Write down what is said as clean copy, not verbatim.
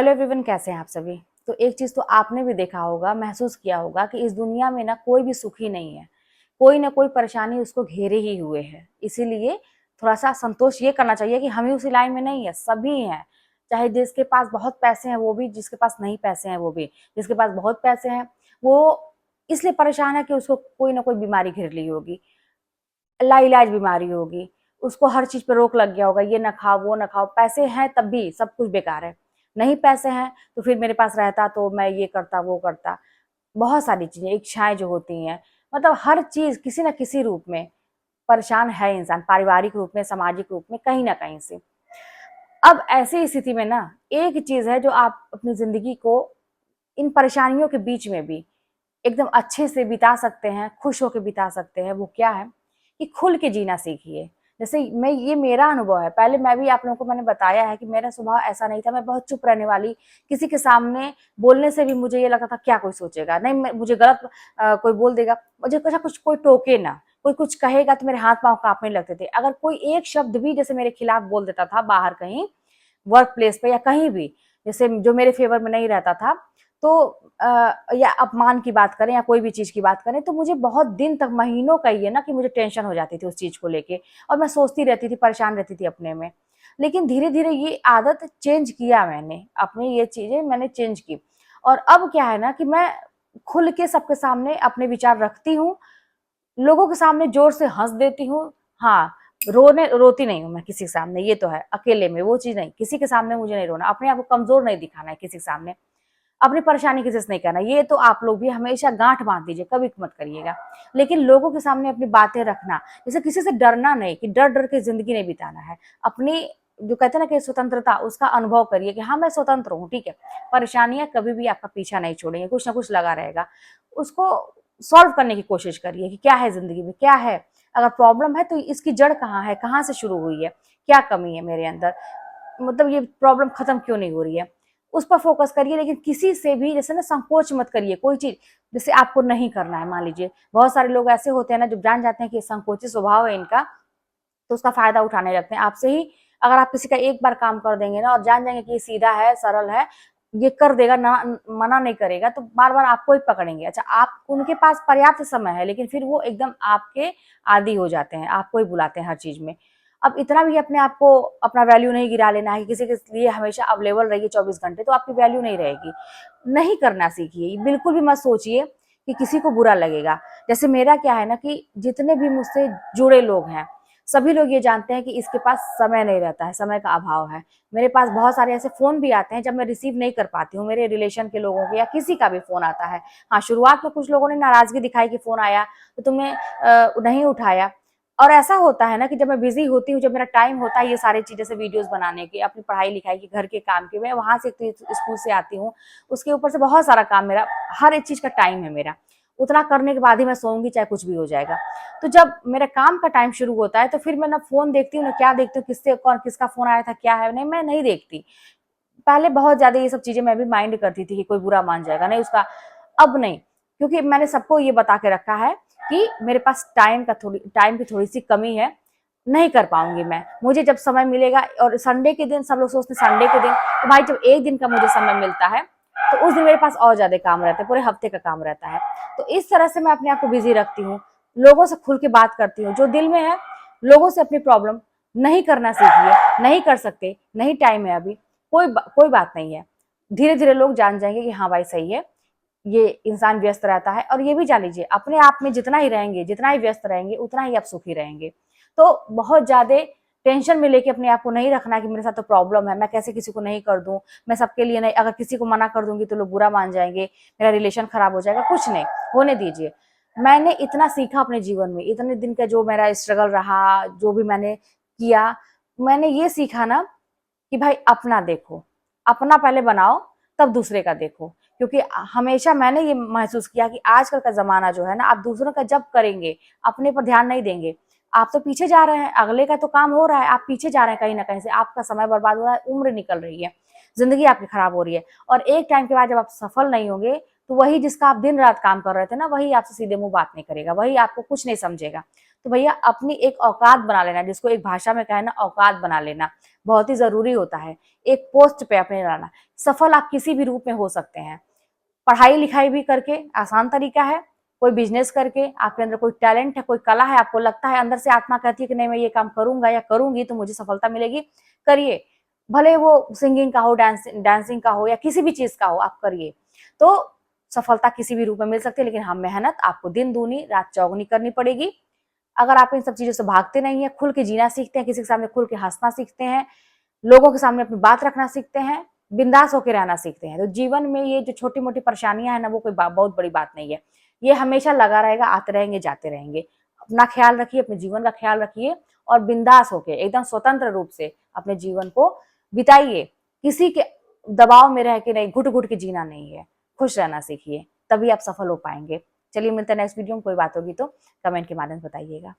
Hello everyone, कैसे हैं आप सभी। तो एक चीज तो आपने भी देखा होगा, महसूस किया होगा कि इस दुनिया में ना कोई भी सुखी नहीं है। कोई ना कोई परेशानी उसको घेरे ही हुए है। इसीलिए थोड़ा सा संतोष ये करना चाहिए कि हम ही उसी लाइन में नहीं है, सभी हैं। चाहे जिसके पास बहुत पैसे हैं वो भी, जिसके पास नहीं पैसे हैं वो भी। जिसके पास बहुत पैसे हैं वो इसलिए परेशान है कि उसको कोई ना कोई बीमारी घेर ली होगी, लाइलाज बीमारी होगी। उसको हर चीज पे रोक लग गया होगा, ये ना खाओ वो ना खाओ। पैसे हैं तब भी सब कुछ बेकार है, नहीं पैसे हैं तो फिर मेरे पास रहता तो मैं ये करता वो करता। बहुत सारी चीजें, इच्छाएं जो होती हैं, मतलब हर चीज किसी न किसी रूप में परेशान है इंसान, पारिवारिक रूप में, सामाजिक रूप में, कहीं ना कहीं से। अब ऐसी स्थिति में ना एक चीज है जो आप अपनी जिंदगी को इन परेशानियों के बीच में भी एकदम अच्छे से बिता सकते हैं, खुश होकर बिता सकते हैं। वो क्या है कि खुल के जीना सीखिए। जैसे मैं, ये मेरा अनुभव है। पहले मैं भी आप लोगों को मैंने बताया है कि मेरा स्वभाव ऐसा नहीं था, मैं बहुत चुप रहने वाली। किसी के सामने बोलने से भी मुझे ये लगता था क्या कोई सोचेगा, नहीं मुझे गलत कोई बोल देगा, मुझे कुछ कोई टोके ना, कोई कुछ कहेगा तो मेरे हाथ पांव कांपने लगते थे। अगर कोई एक शब्द भी जैसे मेरे खिलाफ बोल देता था बाहर कहीं, वर्क प्लेस पे या कहीं भी, जैसे जो मेरे फेवर में नहीं रहता था, तो या अपमान की बात करें या कोई भी चीज की बात करें, तो मुझे बहुत दिन तक, महीनों कहिए ना, कि मुझे टेंशन हो जाती थी उस चीज को लेके। और मैं सोचती रहती थी, परेशान रहती थी अपने में। लेकिन धीरे धीरे ये आदत चेंज किया मैंने, अपनी ये चीजें मैंने चेंज की। और अब क्या है ना कि मैं खुल के सबके सामने अपने विचार रखती हूँ, लोगों के सामने जोर से हंस देती हूँ। हाँ, रोती नहीं हूँ मैं किसी के सामने, ये तो है। अकेले में वो चीज नहीं, किसी के सामने मुझे नहीं रोना, अपने आप को कमजोर नहीं दिखाना है किसी के सामने, अपनी परेशानी किसी से नहीं करना। ये तो आप लोग भी हमेशा गांठ बांध दीजिए, कभी मत करिएगा। लेकिन लोगों के सामने अपनी बातें रखना, जैसे किसी से डरना नहीं, कि डर डर के जिंदगी नहीं बिताना है। अपनी जो कहते हैं ना कि स्वतंत्रता, उसका अनुभव करिए कि हाँ मैं स्वतंत्र हूँ, ठीक है। परेशानियां कभी भी आपका पीछा नहीं छोड़ेंगे, कुछ ना कुछ लगा रहेगा। उसको सॉल्व करने की कोशिश करिए कि क्या है जिंदगी में, क्या है। अगर प्रॉब्लम है तो इसकी जड़ कहाँ है, कहाँ से शुरू हुई है, क्या कमी है मेरे अंदर, मतलब ये प्रॉब्लम खत्म क्यों नहीं हो रही है, उस पर फोकस करिए। लेकिन किसी से भी जैसे ना संकोच मत करिए। कोई चीज जैसे आपको नहीं करना है, मान लीजिए बहुत सारे लोग ऐसे होते हैं ना, जो जान जाते हैं कि ये संकोची स्वभाव है इनका, तो उसका फायदा उठाने लगते हैं आपसे ही। अगर आप किसी का एक बार काम कर देंगे ना और जान जाएंगे कि ये सीधा है, सरल है, ये कर देगा ना, मना नहीं करेगा, तो बार बार आपको ही पकड़ेंगे। अच्छा, आप उनके पास पर्याप्त समय है, लेकिन फिर वो एकदम आपके आदी हो जाते हैं, आपको ही बुलाते हैं हर चीज में। अब इतना भी अपने आप को, अपना वैल्यू नहीं गिरा लेना है कि किसी के लिए हमेशा अवेलेबल रहिए 24 घंटे, तो आपकी वैल्यू नहीं रहेगी। नहीं करना सीखिए, बिल्कुल भी मत सोचिए कि किसी को बुरा लगेगा। जैसे मेरा क्या है ना कि जितने भी मुझसे जुड़े लोग हैं, सभी लोग ये जानते हैं कि इसके पास समय नहीं रहता है, समय का अभाव है। मेरे पास बहुत सारे ऐसे फोन भी आते हैं जब मैं रिसीव नहीं कर पाती हूँ, मेरे रिलेशन के लोगों के या किसी का भी फोन आता है। हाँ, शुरुआत में कुछ लोगों ने नाराजगी दिखाई कि फोन आया तो तुमने नहीं उठाया। और ऐसा होता है ना कि जब मैं बिजी होती हूँ, जब मेरा टाइम होता है ये सारी चीजें से वीडियोस बनाने की, अपनी पढ़ाई लिखाई की, घर के काम की, मैं वहां से स्कूल से आती हूँ, उसके ऊपर से बहुत सारा काम, मेरा हर एक चीज का टाइम है मेरा। उतना करने के बाद ही मैं सोऊंगी, चाहे कुछ भी हो जाएगा। तो जब मेरा काम का टाइम शुरू होता है तो फिर मैं ना फोन देखती हूँ ना क्या देखती हूँ, किससे कौन किसका फोन आया था, क्या है, नहीं मैं नहीं देखती। पहले बहुत ज्यादा ये सब चीजें मैं भी माइंड करती थी कि कोई बुरा मान जाएगा, नहीं उसका। अब नहीं, क्योंकि मैंने सबको ये बता के रखा है कि मेरे पास टाइम की थोड़ी सी कमी है, नहीं कर पाऊंगी मैं। मुझे जब समय मिलेगा, और संडे के दिन सब लोग सोचते हैं संडे के दिन, तो भाई जब एक दिन का मुझे समय मिलता है तो उस दिन मेरे पास और ज्यादा काम रहता है, पूरे हफ्ते का काम रहता है। तो इस तरह से मैं अपने आप को बिजी रखती हूँ, लोगों से खुल के बात करती हूँ जो दिल में है। लोगों से अपनी प्रॉब्लम नहीं करना सीखिए, नहीं कर सकते, नहीं टाइम है अभी, कोई बात नहीं है। धीरे धीरे लोग जान जाएंगे कि हाँ भाई सही है, ये इंसान व्यस्त रहता है। और ये भी जान लीजिए, अपने आप में जितना ही रहेंगे, जितना ही व्यस्त रहेंगे, उतना ही आप सुखी रहेंगे। तो बहुत ज्यादा टेंशन में लेके अपने आप को नहीं रखना कि मेरे साथ तो प्रॉब्लम है, मैं कैसे किसी को नहीं कर दूं, मैं सबके लिए नहीं, अगर किसी को मना कर दूंगी तो लोग बुरा मान जाएंगे, मेरा रिलेशन खराब हो जाएगा। कुछ नहीं होने दीजिए। मैंने इतना सीखा अपने जीवन में, इतने दिन का जो मेरा स्ट्रगल रहा, जो भी मैंने किया, मैंने ये सीखा ना कि भाई अपना देखो, अपना पहले बनाओ, तब दूसरे का देखो। क्योंकि हमेशा मैंने ये महसूस किया कि आजकल का जमाना जो है ना, आप दूसरों का जब करेंगे, अपने पर ध्यान नहीं देंगे, आप तो पीछे जा रहे हैं। अगले का तो काम हो रहा है, आप पीछे जा रहे हैं, कहीं ना कहीं से आपका समय बर्बाद हो रहा है, उम्र निकल रही है, जिंदगी आपकी खराब हो रही है। और एक टाइम के बाद जब आप सफल नहीं होंगे तो वही जिसका आप दिन रात काम कर रहे थे ना, वही आपसे सीधे मुंह बात नहीं करेगा, वही आपको कुछ नहीं समझेगा। तो भैया अपनी एक औकात बना लेना, जिसको एक भाषा में कहे ना औकात बना लेना, बहुत ही जरूरी होता है। एक पोस्ट पे अपने लाना। सफल आप किसी भी रूप में हो सकते हैं। पढ़ाई लिखाई भी करके आसान तरीका है, कोई बिजनेस करके, आपके अंदर कोई टैलेंट है, कोई कला है, आपको लगता है अंदर से आत्मा कहती है कि नहीं मैं ये काम करूंगा या करूंगी तो मुझे सफलता मिलेगी, करिए। भले वो सिंगिंग का हो, डांसिंग का हो या किसी भी चीज का हो, आप करिए। तो सफलता किसी भी रूप में मिल सकती है, लेकिन हाँ मेहनत आपको दिन दूनी रात चौगुनी करनी पड़ेगी। अगर आप इन सब चीजों से भागते नहीं है, खुल के जीना सीखते हैं, किसी के सामने खुल के हंसना सीखते हैं, लोगों के सामने अपनी बात रखना सीखते हैं, बिंदास होकर रहना सीखते हैं, तो जीवन में ये जो छोटी मोटी परेशानियां हैं ना, वो कोई बहुत बड़ी बात नहीं है। ये हमेशा लगा रहेगा, आते रहेंगे जाते रहेंगे। अपना ख्याल रखिए, अपने जीवन का ख्याल रखिए और बिंदास होके एकदम स्वतंत्र रूप से अपने जीवन को बिताइए। किसी के दबाव में रह के नहीं, घुट घुट के जीना नहीं है, खुश रहना सीखिए, तभी आप सफल हो पाएंगे। चलिए मिलते हैं नेक्स्ट वीडियो में। कोई बात होगी तो कमेंट के माध्यम से बताइएगा।